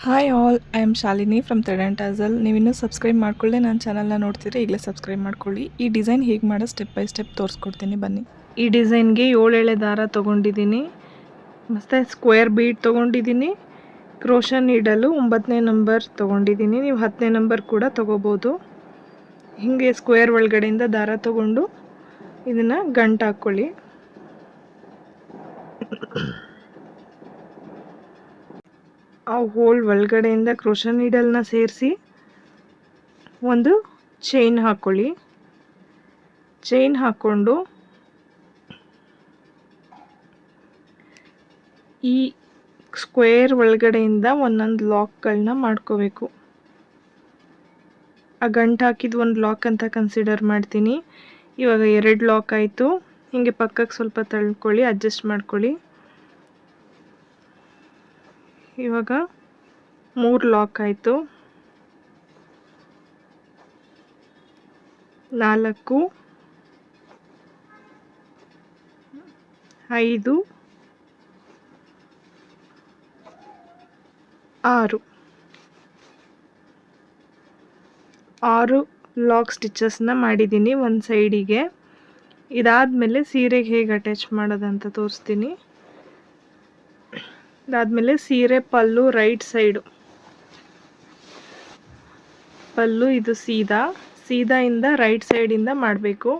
Hi all, I am Shalini from thread and tassel. ನೀವಿನ್ನೂ subscribe ಮಾಡ್ಕೊಳ್ಳಿ, ನನ್ನ ಚಾನಲ್ನ ನೋಡ್ತಿದ್ರೆ ಈಗಲೇ ಸಬ್ಸ್ಕ್ರೈಬ್ ಮಾಡ್ಕೊಳ್ಳಿ. ಈ ಡಿಸೈನ್ ಹೇಗೆ ಮಾಡೋ ಸ್ಟೆಪ್ ಬೈ ಸ್ಟೆಪ್ ತೋರಿಸ್ಕೊಡ್ತೀನಿ ಬನ್ನಿ. ಈ ಡಿಸೈನ್ಗೆ 7 ಎಳೆ ದಾರ ತೊಗೊಂಡಿದ್ದೀನಿ, ಮತ್ತು ಸ್ಕ್ವೇರ್ ಬೀಡ್ ತೊಗೊಂಡಿದ್ದೀನಿ. ಕ್ರೋಶನ್ ನೀಡಲು 9ನೇ ನಂಬರ್ ತೊಗೊಂಡಿದ್ದೀನಿ. ನೀವು 10ನೇ ನಂಬರ್ ಕೂಡ ತೊಗೋಬೋದು. ಹೀಗೆ ಸ್ಕ್ವೇರ್ ಒಳಗಡೆಯಿಂದ ದಾರ ತೊಗೊಂಡು ಇದನ್ನು ಗಂಟು ಹಾಕ್ಕೊಳ್ಳಿ. ಆ ಹೋಲ್ ಒಳಗಡೆಯಿಂದ ಕ್ರೋಶನ್ ನೀಡಲ್ನ ಸೇರಿಸಿ ಒಂದು ಚೈನ್ ಹಾಕ್ಕೊಳ್ಳಿ. ಚೈನ್ ಹಾಕ್ಕೊಂಡು ಈ ಸ್ಕ್ವೇರ್ ಒಳಗಡೆಯಿಂದ ಒಂದೊಂದು ಲಾಕ್ಗಳನ್ನ ಮಾಡ್ಕೋಬೇಕು. ಆ ಗಂಟು ಹಾಕಿದ್ದು ಒಂದು ಲಾಕ್ ಅಂತ ಕನ್ಸಿಡರ್ ಮಾಡ್ತೀನಿ. ಇವಾಗ 2 ಲಾಕ್ ಆಯಿತು. ಹೀಗೆ ಪಕ್ಕಕ್ಕೆ ಸ್ವಲ್ಪ ತಳ್ಕೊಳ್ಳಿ, ಅಡ್ಜಸ್ಟ್ ಮಾಡ್ಕೊಳ್ಳಿ. ಇವಾಗ 3 ಲಾಕ್ ಆಯಿತು. 4 5 6 ಲಾಕ್ ಸ್ಟಿಚಸ್ನ ಮಾಡಿದ್ದೀನಿ ಒಂದು ಸೈಡಿಗೆ. ಇದಾದಮೇಲೆ ಸೀರೆಗೆ ಹೇಗೆ ಅಟ್ಯಾಚ್ ಮಾಡೋದಂತ ತೋರಿಸ್ತೀನಿ. ಇದಾದಮೇಲೆ ಸೀರೆ ಪಲ್ಲು ರೈಟ್ ಸೈಡು, ಪಲ್ಲು ಇದು ಸೀದಾಯಿಂದ ರೈಟ್ ಸೈಡಿಂದ ಮಾಡಬೇಕು.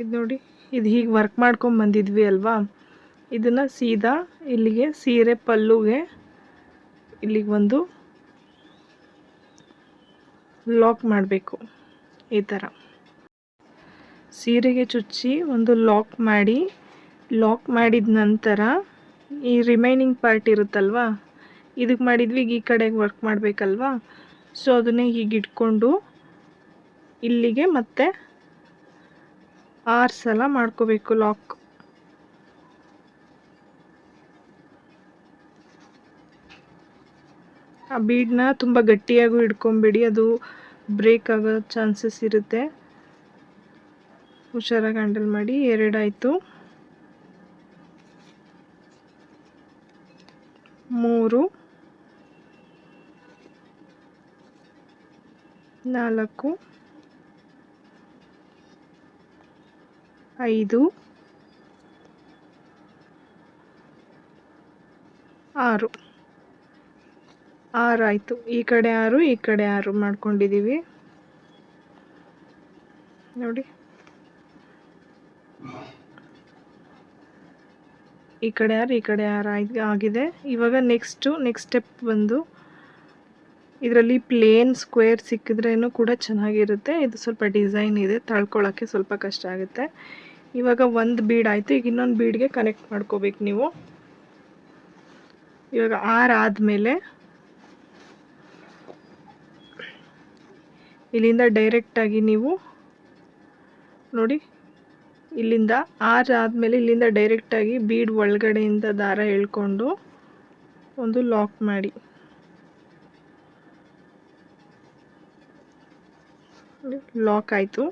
ಇದು ನೋಡಿ, ಇದು ಹೀಗೆ ವರ್ಕ್ ಮಾಡ್ಕೊಂಡು ಬಂದಿದ್ವಿ ಅಲ್ವಾ, ಇದನ್ನು ಸೀದಾ ಇಲ್ಲಿಗೆ ಸೀರೆ ಪಲ್ಲುಗೆ ಇಲ್ಲಿಗೆ ಒಂದು ಲಾಕ್ ಮಾಡಬೇಕು. ಈ ಥರ ಸೀರೆಗೆ ಚುಚ್ಚಿ ಒಂದು ಲಾಕ್ ಮಾಡಿದ ನಂತರ ಈ ರಿಮೈನಿಂಗ್ ಪಾರ್ಟ್ ಇರುತ್ತಲ್ವಾ, ಇದಕ್ಕೆ ಮಾಡಿದ್ವಿ, ಈ ಕಡೆಗೆ ವರ್ಕ್ ಮಾಡಬೇಕಲ್ವಾ. ಸೊ ಅದನ್ನೇ ಹೀಗೆ ಇಟ್ಕೊಂಡು ಇಲ್ಲಿಗೆ ಮತ್ತೆ 6 ಸಲ ಮಾಡ್ಕೋಬೇಕು ಲಾಕ್. ಆ ಬೀಡನ್ನ ತುಂಬ ಗಟ್ಟಿಯಾಗೂ ಹಿಡ್ಕೊಂಬೇಡಿ, ಅದು ಬ್ರೇಕ್ ಆಗೋ ಚಾನ್ಸಸ್ ಇರುತ್ತೆ. ಹುಷಾರಾಗಿ ಹ್ಯಾಂಡಲ್ ಮಾಡಿ. 2 ಆಯಿತು. 3 4 5 6 ಆಯಿತು. ಈ ಕಡೆ 6 ಈ ಕಡೆ 6 ಮಾಡ್ಕೊಂಡಿದ್ದೀವಿ ನೋಡಿ. ಈ ಕಡೆ 6 ಈ ಕಡೆ 6 ಆಗಿದೆ. ಇವಾಗ ನೆಕ್ಸ್ಟ್ ಸ್ಟೆಪ್ ಬಂದು, ಇದರಲ್ಲಿ ಪ್ಲೇನ್ ಸ್ಕ್ವೇರ್ ಸಿಕ್ಕಿದ್ರೇನು ಕೂಡ ಚೆನ್ನಾಗಿರುತ್ತೆ. ಇದು ಸ್ವಲ್ಪ ಡಿಸೈನ್ ಇದೆ, ತಳ್ಕೊಳ್ಳೋಕ್ಕೆ ಸ್ವಲ್ಪ ಕಷ್ಟ ಆಗುತ್ತೆ. ಇವಾಗ ಒಂದು ಬೀಡ್ ಆಯಿತು. ಈಗ ಇನ್ನೊಂದು ಬೀಡ್ಗೆ ಕನೆಕ್ಟ್ ಮಾಡ್ಕೋಬೇಕು ನೀವು. ಇವಾಗ 6 ಆದಮೇಲೆ ಇಲ್ಲಿಂದ ಡೈರೆಕ್ಟಾಗಿ ನೀವು ನೋಡಿ, ಇಲ್ಲಿಂದ 6 ಆದಮೇಲೆ ಇಲ್ಲಿಂದ ಡೈರೆಕ್ಟಾಗಿ ಬೀಡ್ ಒಳಗಡೆಯಿಂದ ದಾರ ಎಳ್ಕೊಂಡು ಒಂದು ಲಾಕ್ ಮಾಡಿ. ಲಾಕ್ ಆಯಿತು.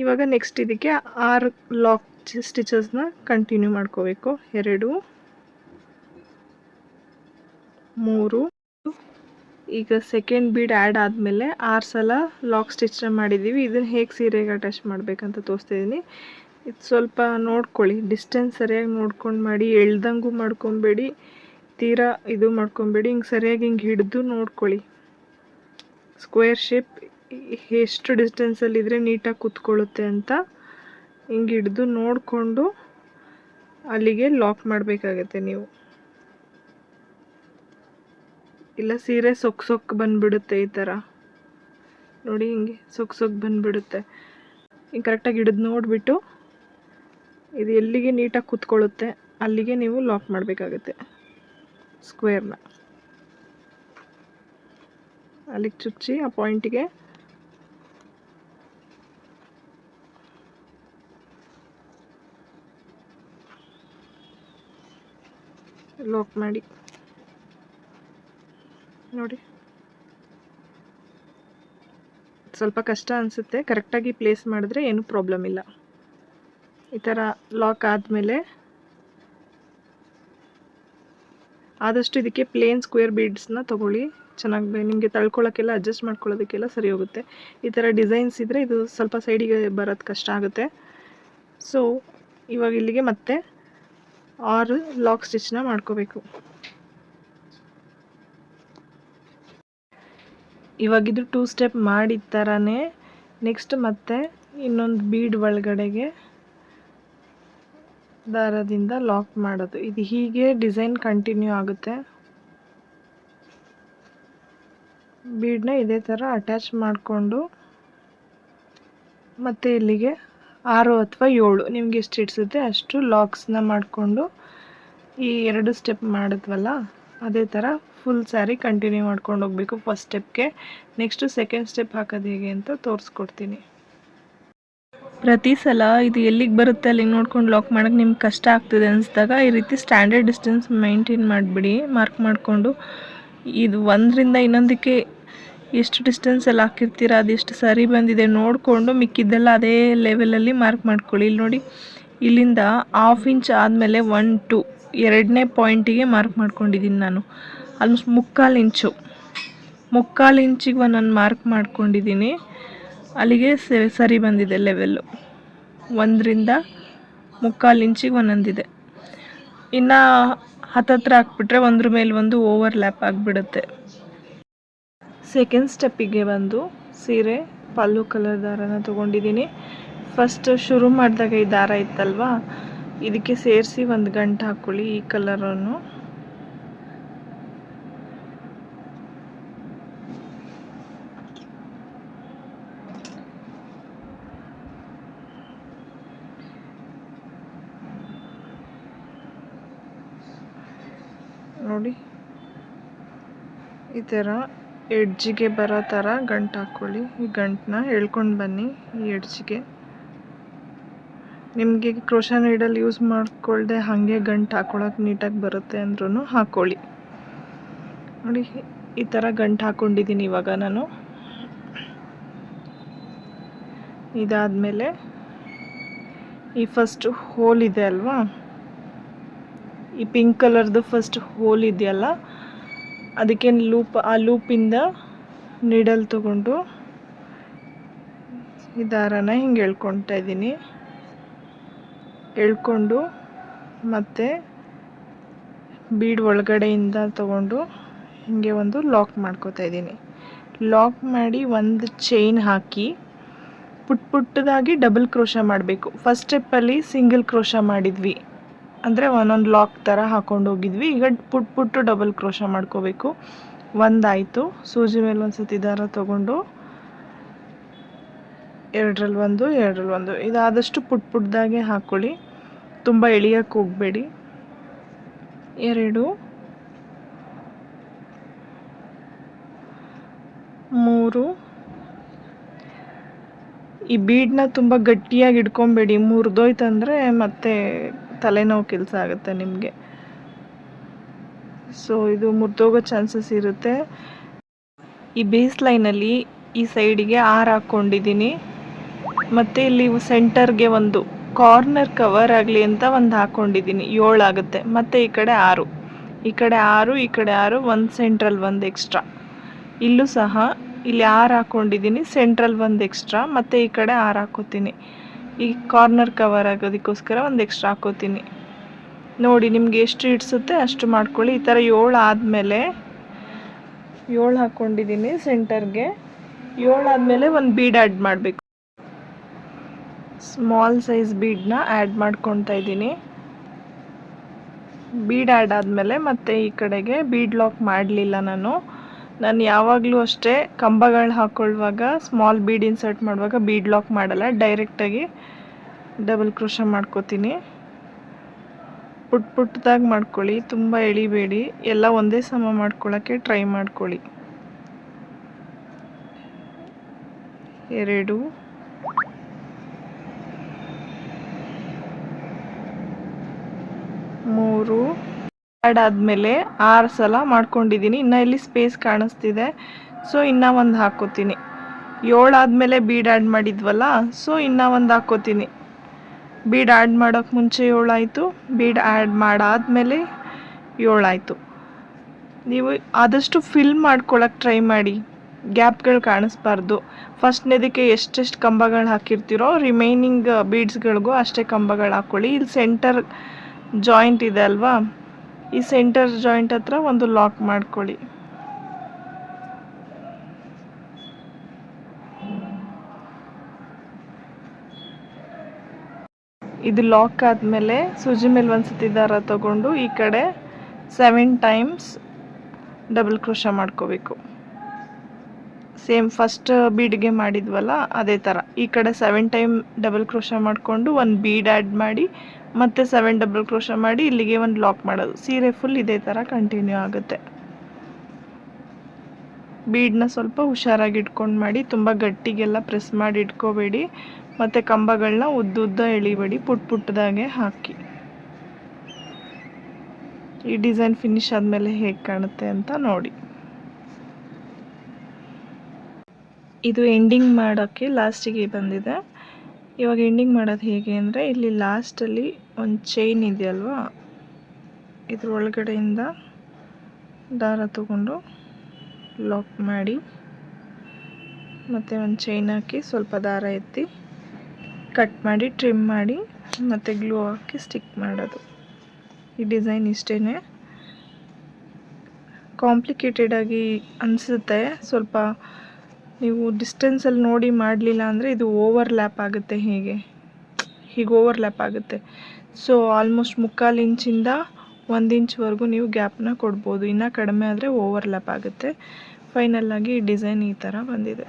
ಇವಾಗ ನೆಕ್ಸ್ಟ್ ಇದಕ್ಕೆ 6 ಲಾಕ್ ಸ್ಟಿಚಸ್ನ ಕಂಟಿನ್ಯೂ ಮಾಡ್ಕೋಬೇಕು. 2 3 ಈಗ ಸೆಕೆಂಡ್ ಬೀಡ್ ಆ್ಯಡ್ ಆದಮೇಲೆ 6 ಸಲ ಲಾಕ್ ಸ್ಟಿಚ್ನ ಮಾಡಿದ್ದೀವಿ. ಇದನ್ನು ಹೇಗೆ ಸೀರೆಗೆ ಅಟ್ಯಾಚ್ ಮಾಡಬೇಕಂತ ತೋರಿಸ್ತಿದ್ದೀನಿ. ಇದು ಸ್ವಲ್ಪ ನೋಡ್ಕೊಳ್ಳಿ, ಡಿಸ್ಟೆನ್ಸ್ ಸರಿಯಾಗಿ ನೋಡ್ಕೊಂಡು ಮಾಡಿ. ಎಳ್ದಂಗೂ ಮಾಡ್ಕೊಬೇಡಿ, ತೀರಾ ಇದು ಮಾಡ್ಕೊಬೇಡಿ. ಹಿಂಗೆ ಸರಿಯಾಗಿ ಹಿಂಗೆ ಹಿಡಿದು ನೋಡ್ಕೊಳ್ಳಿ. ಸ್ಕ್ವೇರ್ ಶೇಪ್ ಎಷ್ಟು ಡಿಸ್ಟೆನ್ಸಲ್ಲಿದ್ದರೆ ನೀಟಾಗಿ ಕೂತ್ಕೊಳ್ಳುತ್ತೆ ಅಂತ ಹಿಂಗೆ ಹಿಡಿದು ನೋಡಿಕೊಂಡು ಅಲ್ಲಿಗೆ ಲಾಕ್ ಮಾಡಬೇಕಾಗತ್ತೆ ನೀವು. ಇಲ್ಲ ಸೀರೆ ಸೊಕ್ಕು ಬಂದುಬಿಡುತ್ತೆ. ಈ ಥರ ನೋಡಿ, ಹಿಂಗೆ ಸೊಕ್ಕು ಬಂದುಬಿಡುತ್ತೆ. ಹಿಂಗೆ ಕರೆಕ್ಟಾಗಿ ಹಿಡಿದು ನೋಡಿಬಿಟ್ಟು ಇದು ಎಲ್ಲಿಗೆ ನೀಟಾಗಿ ಕೂತ್ಕೊಳ್ಳುತ್ತೆ ಅಲ್ಲಿಗೆ ನೀವು ಲಾಕ್ ಮಾಡಬೇಕಾಗುತ್ತೆ. ಸ್ಕ್ವೇರ್ನ ಅಲ್ಲಿಗೆ ಚುಚ್ಚಿ ಆ ಪಾಯಿಂಟಿಗೆ ಲಾಕ್ ಮಾಡಿ ನೋಡಿ. ಸ್ವಲ್ಪ ಕಷ್ಟ ಅನಿಸುತ್ತೆ, ಕರೆಕ್ಟಾಗಿ ಪ್ಲೇಸ್ ಮಾಡಿದ್ರೆ ಏನೂ ಪ್ರಾಬ್ಲಮ್ ಇಲ್ಲ. ಈ ಥರ ಲಾಕ್ ಆದಮೇಲೆ ಆದಷ್ಟು ಇದಕ್ಕೆ ಪ್ಲೇನ್ ಸ್ಕ್ವೇರ್ ಬೀಡ್ಸ್ನ ತೊಗೊಳ್ಳಿ. ಚೆನ್ನಾಗಿ ನಿಮಗೆ ತಳ್ಕೊಳ್ಳೋಕ್ಕೆಲ್ಲ ಅಡ್ಜಸ್ಟ್ ಮಾಡ್ಕೊಳ್ಳೋದಕ್ಕೆಲ್ಲ ಸರಿ ಹೋಗುತ್ತೆ. ಈ ಥರ ಡಿಸೈನ್ಸ್ ಇದ್ದರೆ ಇದು ಸ್ವಲ್ಪ ಸೈಡಿಗೆ ಬರೋದು ಕಷ್ಟ ಆಗುತ್ತೆ. ಸೊ ಇವಾಗ ಇಲ್ಲಿಗೆ ಮತ್ತೆ 6 ಲಾಕ್ ಸ್ಟಿಚ್ನ ಮಾಡ್ಕೋಬೇಕು. ಇವಾಗಿದು 2 ಸ್ಟೆಪ್ ಮಾಡಿದ ಥರನೇ ನೆಕ್ಸ್ಟ್ ಮತ್ತೆ ಇನ್ನೊಂದು ಬೀಡ್ ಒಳಗಡೆಗೆ ದಾರದಿಂದ ಲಾಕ್ ಮಾಡೋದು. ಇದು ಹೀಗೆ ಡಿಸೈನ್ ಕಂಟಿನ್ಯೂ ಆಗುತ್ತೆ. ಬೀಡನ್ನ ಇದೇ ಥರ ಅಟ್ಯಾಚ್ ಮಾಡಿಕೊಂಡು ಮತ್ತು ಇಲ್ಲಿಗೆ 6 ಅಥವಾ 7 ನಿಮ್ಗೆ ಎಷ್ಟು ಇಡ್ಸುತ್ತೆ ಅಷ್ಟು ಲಾಕ್ಸ್ನ ಮಾಡಿಕೊಂಡು ಈ 2 ಸ್ಟೆಪ್ ಮಾಡಿದ್ವಲ್ಲ ಅದೇ ಥರ ಫುಲ್ ಸ್ಯಾರಿ ಕಂಟಿನ್ಯೂ ಮಾಡ್ಕೊಂಡು ಹೋಗಬೇಕು. ಫಸ್ಟ್ ಸ್ಟೆಪ್ಗೆ ನೆಕ್ಸ್ಟು ಸೆಕೆಂಡ್ ಸ್ಟೆಪ್ ಹಾಕೋದು ಹೇಗೆ ಅಂತ ತೋರಿಸ್ಕೊಡ್ತೀನಿ. ಪ್ರತಿ ಸಲ ಇದು ಎಲ್ಲಿಗೆ ಬರುತ್ತೆ ಅಲ್ಲಿಗೆ ನೋಡ್ಕೊಂಡು ಲಾಕ್ ಮಾಡೋಕ್ಕೆ ನಿಮ್ಗೆ ಕಷ್ಟ ಆಗ್ತದೆ ಅನಿಸಿದಾಗ ಈ ರೀತಿ ಸ್ಟ್ಯಾಂಡರ್ಡ್ ಡಿಸ್ಟೆನ್ಸ್ ಮೈಂಟೈನ್ ಮಾಡಿಬಿಡಿ. ಮಾರ್ಕ್ ಮಾಡಿಕೊಂಡು ಇದು ಒಂದರಿಂದ ಇನ್ನೊಂದಕ್ಕೆ ಎಷ್ಟು ಡಿಸ್ಟೆನ್ಸಲ್ಲಿ ಹಾಕಿರ್ತೀರ ಅದೆಷ್ಟು ಸರಿ ಬಂದಿದೆ ನೋಡಿಕೊಂಡು ಮಿಕ್ಕಿದ್ದೆಲ್ಲ ಅದೇ ಲೆವೆಲಲ್ಲಿ ಮಾರ್ಕ್ ಮಾಡ್ಕೊಳ್ಳಿ. ಇಲ್ಲಿ ನೋಡಿ, ಇಲ್ಲಿಂದ 1/2 ಇಂಚ್ ಆದಮೇಲೆ 1 2 ಎರಡನೇ ಪಾಯಿಂಟಿಗೆ ಮಾರ್ಕ್ ಮಾಡ್ಕೊಂಡಿದ್ದೀನಿ ನಾನು. ಆಲ್ಮೋಸ್ಟ್ 3/4 ಇಂಚಿಗೆ ಒಂದೊಂದು ಮಾರ್ಕ್ ಮಾಡ್ಕೊಂಡಿದ್ದೀನಿ. ಅಲ್ಲಿಗೆ ಸರಿ ಬಂದಿದೆ ಲೆವೆಲ್ಲು. 1ರಿಂದ 3/4 ಇಂಚಿಗೆ ಒಂದೊಂದಿದೆ. ಇನ್ನು ಹತ್ತತ್ರ ಹಾಕ್ಬಿಟ್ರೆ ಒಂದ್ರ ಮೇಲೆ ಒಂದು ಓವರ್ಲ್ಯಾಪ್ ಆಗಿಬಿಡುತ್ತೆ. ಸೆಕೆಂಡ್ ಸ್ಟೆಪ್ಪಿಗೆ ಬಂದು ಸೀರೆ ಪಲ್ಲು ಕಲರ್ ದಾರನ ತೊಗೊಂಡಿದ್ದೀನಿ. ಫಸ್ಟ್ ಶುರು ಮಾಡಿದಾಗ ಈ ದಾರ ಇತ್ತಲ್ವಾ, ಇದಕ್ಕೆ ಸೇರಿಸಿ ಒಂದು ಗಂಟು ಹಾಕ್ಕೊಳ್ಳಿ ಈ ಕಲರನ್ನು. ನೋಡಿ, ಈ ಥರ ಎಡ್ಜಿಗೆ ಬರೋ ಥರ ಗಂಟು ಹಾಕ್ಕೊಳ್ಳಿ. ಈ ಗಂಟನ್ನ ಎಳ್ಕೊಂಡು ಬನ್ನಿ ಈ ಎಡ್ಜಿಗೆ. ನಿಮಗೆ ಕ್ರೋಶಾ ನೀಡಲ್ ಯೂಸ್ ಮಾಡ್ಕೊಳ್ದೆ ಹಾಗೆ ಗಂಟು ಹಾಕ್ಕೊಳಕ್ಕೆ ನೀಟಾಗಿ ಬರುತ್ತೆ ಅಂದ್ರೂ ಹಾಕ್ಕೊಳ್ಳಿ. ನೋಡಿ, ಈ ಥರ ಗಂಟು ಹಾಕ್ಕೊಂಡಿದ್ದೀನಿ ಇವಾಗ ನಾನು. ಇದಾದಮೇಲೆ ಈ ಫಸ್ಟ್ ಹೋಲ್ ಇದೆ ಅಲ್ವಾ, ಈ ಪಿಂಕ್ ಕಲರ್ದು ಫಸ್ಟ್ ಹೋಲ್ ಇದೆಯಲ್ಲ ಅದಕ್ಕೆ ಆ ಲೂಪಿಂದ ನೀಡಲ್ ತಗೊಂಡು ಈ ದಾರನ ಹಿಂಗೆ ಎಳ್ಕೊಳ್ತಾ ಇದ್ದೀನಿ. ಎಳ್ಕೊಂಡು ಮತ್ತೆ ಬೀಡ್ ಒಳಗಡೆಯಿಂದ ತಗೊಂಡು ಹಿಂಗೆ ಒಂದು ಲಾಕ್ ಮಾಡ್ಕೋತಾ ಇದ್ದೀನಿ. ಲಾಕ್ ಮಾಡಿ ಒಂದು ಚೈನ್ ಹಾಕಿ ಪುಟ್ಟದಾಗಿ ಡಬಲ್ ಕ್ರೋಶಾ ಮಾಡಬೇಕು. ಫಸ್ಟ್ ಸ್ಟೆಪ್ಪಲ್ಲಿ ಸಿಂಗಲ್ ಕ್ರೋಶಾ ಮಾಡಿದ್ವಿ, ಅಂದರೆ ಒಂದೊಂದು ಲಾಕ್ ಥರ ಹಾಕ್ಕೊಂಡು ಹೋಗಿದ್ವಿ. ಈಗ ಪುಟ್ಟು ಡಬಲ್ ಕ್ರೋಶಾ ಮಾಡ್ಕೋಬೇಕು. ಒಂದಾಯಿತು. ಸೂಜಿ ಮೇಲೆ ಒಂದು ಸತಿ ದಾರ ತೊಗೊಂಡು ಎರಡರಲ್ಲಿ ಒಂದು ಇದಾದಷ್ಟು ಪುಟ್ಟದಾಗೆ ಹಾಕ್ಕೊಳ್ಳಿ, ತುಂಬ ಎಳಿಯಕ್ಕೆ ಹೋಗಬೇಡಿ. 2 3 ಈ ಬೀಡನ್ನ ತುಂಬ ಗಟ್ಟಿಯಾಗಿ ಇಟ್ಕೊಬೇಡಿ, ಮುರಿದೋಯ್ತಂದರೆ ಮತ್ತೆ ತಲೆನೋವು ಕೆಲಸ ಆಗುತ್ತೆ ನಿಮಗೆ. ಸೊ ಇದು ಮುರಿದೋಗೋ ಚಾನ್ಸಸ್ ಇರುತ್ತೆ. ಈ ಬೇಸ್ ಲೈನಲ್ಲಿ ಈ ಸೈಡಿಗೆ 6 ಹಾಕ್ಕೊಂಡಿದ್ದೀನಿ. ಮತ್ತು ಇಲ್ಲಿ ಸೆಂಟರ್ಗೆ ಒಂದು ಕಾರ್ನರ್ ಕವರ್ ಆಗಲಿ ಅಂತ ಒಂದು ಹಾಕ್ಕೊಂಡಿದ್ದೀನಿ. 7 ಆಗುತ್ತೆ. ಮತ್ತು ಈ ಕಡೆ 6, ಈ ಕಡೆ 6, ಒಂದು ಸೆಂಟ್ರಲ್ ಒಂದು ಎಕ್ಸ್ಟ್ರಾ. ಇಲ್ಲೂ ಸಹ ಇಲ್ಲಿ 6 ಹಾಕ್ಕೊಂಡಿದ್ದೀನಿ, ಸೆಂಟ್ರಲ್ ಒಂದು ಎಕ್ಸ್ಟ್ರಾ, ಮತ್ತು ಈ ಕಡೆ 6 ಹಾಕ್ಕೋತೀನಿ. ಈ ಕಾರ್ನರ್ ಕವರ್ ಆಗೋದಕ್ಕೋಸ್ಕರ ಒಂದು ಎಕ್ಸ್ಟ್ರಾ ಹಾಕ್ಕೋತೀನಿ. ನೋಡಿ, ನಿಮಗೆ ಎಷ್ಟು ಇಡ್ಸುತ್ತೆ ಅಷ್ಟು ಮಾಡ್ಕೊಳ್ಳಿ. ಈ ಥರ 7 ಆದಮೇಲೆ 7 ಹಾಕ್ಕೊಂಡಿದ್ದೀನಿ ಸೆಂಟರ್ಗೆ. 7 ಆದಮೇಲೆ ಒಂದು ಬೀಡ್ ಆ್ಯಡ್ ಮಾಡಬೇಕು. ಸ್ಮಾಲ್ ಸೈಜ್ ಬೀಡನ್ನ ಆ್ಯಡ್ ಮಾಡ್ಕೊತಾ ಇದ್ದೀನಿ. ಬೀಡ್ ಆ್ಯಡ್ ಆದಮೇಲೆ ಮತ್ತೆ ಈ ಕಡೆಗೆ ಬೀಡ್ ಲಾಕ್ ಮಾಡಲಿಲ್ಲ ನಾನು ಯಾವಾಗಲೂ ಅಷ್ಟೇ ಕಂಬಗಳು ಹಾಕ್ಕೊಳ್ಳುವಾಗ ಸ್ಮಾಲ್ ಬೀಡ್ ಇನ್ಸರ್ಟ್ ಮಾಡುವಾಗ ಬೀಡ್ ಲಾಕ್ ಮಾಡಲ್ಲ, ಡೈರೆಕ್ಟಾಗಿ ಡಬಲ್ ಕ್ರೋಶಾ ಮಾಡ್ಕೋತೀನಿ. ಪುಟ್ಟದಾಗಿ ಮಾಡ್ಕೊಳ್ಳಿ, ತುಂಬ ಎಳಿಬೇಡಿ. ಎಲ್ಲ ಒಂದೇ ಸಮ ಮಾಡ್ಕೊಳ್ಳೋಕ್ಕೆ ಟ್ರೈ ಮಾಡ್ಕೊಳ್ಳಿ. 2 3 ಆ್ಯಡ್ ಆದಮೇಲೆ 6 ಸಲ ಮಾಡ್ಕೊಂಡಿದ್ದೀನಿ. ಇನ್ನು ಇಲ್ಲಿ ಸ್ಪೇಸ್ ಕಾಣಿಸ್ತಿದೆ, ಸೊ ಇನ್ನೂ ಒಂದು ಹಾಕ್ಕೋತೀನಿ. 7 ಆದಮೇಲೆ ಬೀಡ್ ಆ್ಯಡ್ ಮಾಡಿದ್ವಲ್ಲ, ಸೊ ಇನ್ನೂ ಒಂದು ಹಾಕ್ಕೋತೀನಿ. ಬೀಡ್ ಆ್ಯಡ್ ಮಾಡೋಕ್ಕೆ ಮುಂಚೆ 7 ಆಯಿತು, ಬೀಡ್ ಆ್ಯಡ್ ಮಾಡಾದಮೇಲೆ 7 ಆಯಿತು. ನೀವು ಆದಷ್ಟು ಫಿಲ್ ಮಾಡ್ಕೊಳಕ್ಕೆ ಟ್ರೈ ಮಾಡಿ, ಗ್ಯಾಪ್ಗಳು ಕಾಣಿಸ್ಬಾರ್ದು. ಫಸ್ಟ್ನೇದಕ್ಕೆ ಎಷ್ಟೆಷ್ಟು ಕಂಬಗಳು ಹಾಕಿರ್ತೀರೋ ರಿಮೈನಿಂಗ್ ಬೀಡ್ಸ್ಗಳಿಗೂ ಅಷ್ಟೇ ಕಂಬಗಳು ಹಾಕ್ಕೊಳ್ಳಿ. ಇಲ್ಲಿ ಸೆಂಟರ್ ಜಾಯಿಂಟ್ ಇದೆ ಅಲ್ವಾ, ಈ ಸೆಂಟರ್ ಜಾಯಿಂಟ್ ಹತ್ರ ಒಂದು ಲಾಕ್ ಮಾಡ್ಕೊಳ್ಳಿ. ಇದು ಲಾಕ್ ಆದಮೇಲೆ ಸೂಜಿ ಮೇಲೆ ಒಂದ್ಸತಿ ದಾರ ತಗೊಂಡು ಈ ಕಡೆ 7 ಟೈಮ್ಸ್ ಡಬಲ್ ಕ್ರೋಶ ಮಾಡ್ಕೋಬೇಕು. ಸೇಮ್ ಫಸ್ಟ್ ಬೀಡ್ಗೆ ಮಾಡಿದ್ವಲ್ಲ ಅದೇ ಥರ ಈ ಕಡೆ 7 ಟೈಮ್ ಡಬಲ್ ಕ್ರೋಶ ಮಾಡಿಕೊಂಡು ಒಂದು ಬೀಡ್ ಆ್ಯಡ್ ಮಾಡಿ ಮತ್ತೆ 7 ಡಬಲ್ ಕ್ರೋಶ ಮಾಡಿ ಇಲ್ಲಿಗೆ ಒಂದು ಲಾಕ್ ಮಾಡೋದು. ಸೀರೆ ಫುಲ್ ಇದೇ ಥರ ಕಂಟಿನ್ಯೂ ಆಗುತ್ತೆ. ಬೀಡನ್ನ ಸ್ವಲ್ಪ ಹುಷಾರಾಗಿ ಇಟ್ಕೊಂಡು ಮಾಡಿ, ತುಂಬ ಗಟ್ಟಿಗೆಲ್ಲ ಪ್ರೆಸ್ ಮಾಡಿ ಇಟ್ಕೋಬೇಡಿ. ಮತ್ತು ಕಂಬಗಳನ್ನ ಉದ್ದುದ್ದ ಎಳಿಬೇಡಿ, ಪುಟ್ಟದಾಗೆ ಹಾಕಿ. ಈ ಡಿಸೈನ್ ಫಿನಿಶ್ ಆದಮೇಲೆ ಹೇಗೆ ಕಾಣುತ್ತೆ ಅಂತ ನೋಡಿ. ಇದು ಎಂಡಿಂಗ್ ಮಾಡೋಕ್ಕೆ ಲಾಸ್ಟಿಗೆ ಬಂದಿದೆ. ಇವಾಗ ಎಂಡಿಂಗ್ ಮಾಡೋದು ಹೇಗೆ ಅಂದರೆ, ಇಲ್ಲಿ ಲಾಸ್ಟಲ್ಲಿ ಒಂದು ಚೈನ್ ಇದೆಯಲ್ವಾ, ಇದ್ರ ಒಳಗಡೆಯಿಂದ ದಾರ ತಗೊಂಡು ಲಾಕ್ ಮಾಡಿ ಮತ್ತು ಒಂದು ಚೈನ್ ಹಾಕಿ ಸ್ವಲ್ಪ ದಾರ ಎತ್ತಿ ಕಟ್ ಮಾಡಿ ಟ್ರಿಮ್ ಮಾಡಿ ಮತ್ತು ಗ್ಲೂ ಹಾಕಿ ಸ್ಟಿಕ್ ಮಾಡೋದು. ಈ ಡಿಸೈನ್ ಇಷ್ಟೇ. ಕಾಂಪ್ಲಿಕೇಟೆಡ್ ಆಗಿ ಅನಿಸುತ್ತೆ ಸ್ವಲ್ಪ, ನೀವು ಡಿಸ್ಟೆನ್ಸಲ್ಲಿ ನೋಡಿ ಮಾಡಲಿಲ್ಲ ಅಂದರೆ ಇದು ಓವರ್ಲ್ಯಾಪ್ ಆಗುತ್ತೆ, ಹೀಗೆ ಓವರ್ಲ್ಯಾಪ್ ಆಗುತ್ತೆ. ಸೊ ಆಲ್ಮೋಸ್ಟ್ 3/4 ಇಂಚಿಂದ 1 ಇಂಚ್ವರೆಗೂ ನೀವು ಗ್ಯಾಪ್ನ ಕೊಡ್ಬೋದು. ಇನ್ನೂ ಕಡಿಮೆ ಆದರೆ ಓವರ್ಲ್ಯಾಪ್ ಆಗುತ್ತೆ. ಫೈನಲ್ಲಾಗಿ ಈ ಡಿಸೈನ್ ಈ ಥರ ಬಂದಿದೆ.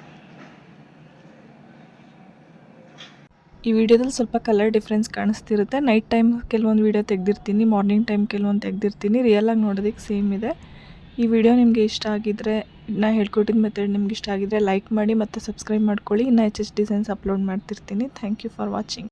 ಈ ವಿಡಿಯೋದಲ್ಲಿ ಸ್ವಲ್ಪ ಕಲರ್ ಡಿಫ್ರೆನ್ಸ್ ಕಾಣಿಸ್ತಿರುತ್ತೆ. ನೈಟ್ ಟೈಮ್ ಕೆಲವೊಂದು ವಿಡಿಯೋ ತೆಗೆದಿರ್ತೀನಿ, ಮಾರ್ನಿಂಗ್ ಟೈಮ್ ಕೆಲವೊಂದು ತೆಗೆದಿರ್ತೀನಿ. ರಿಯಲಾಗಿ ನೋಡೋದಕ್ಕೆ ಸೇಮ್ ಇದೆ. ಈ ವಿಡಿಯೋ ನಿಮಗೆ ಇಷ್ಟ ಆಗಿದ್ದರೆ, ನಾನು ಹೇಳ್ಕೊಟ್ಟಿದ್ದ ಮೆಥಡ್ ನಿಮ್ಗೆ ಇಷ್ಟ ಆಗಿದ್ದರೆ ಲೈಕ್ ಮಾಡಿ ಮತ್ತು ಸಬ್ಸ್ಕ್ರೈಬ್ ಮಾಡ್ಕೊಳ್ಳಿ. ಇನ್ನೂ ಹೆಚ್ಚು ಡಿಸೈನ್ಸ್ ಅಪ್ಲೋಡ್ ಮಾಡ್ತಿರ್ತೀನಿ. Thank you for watching.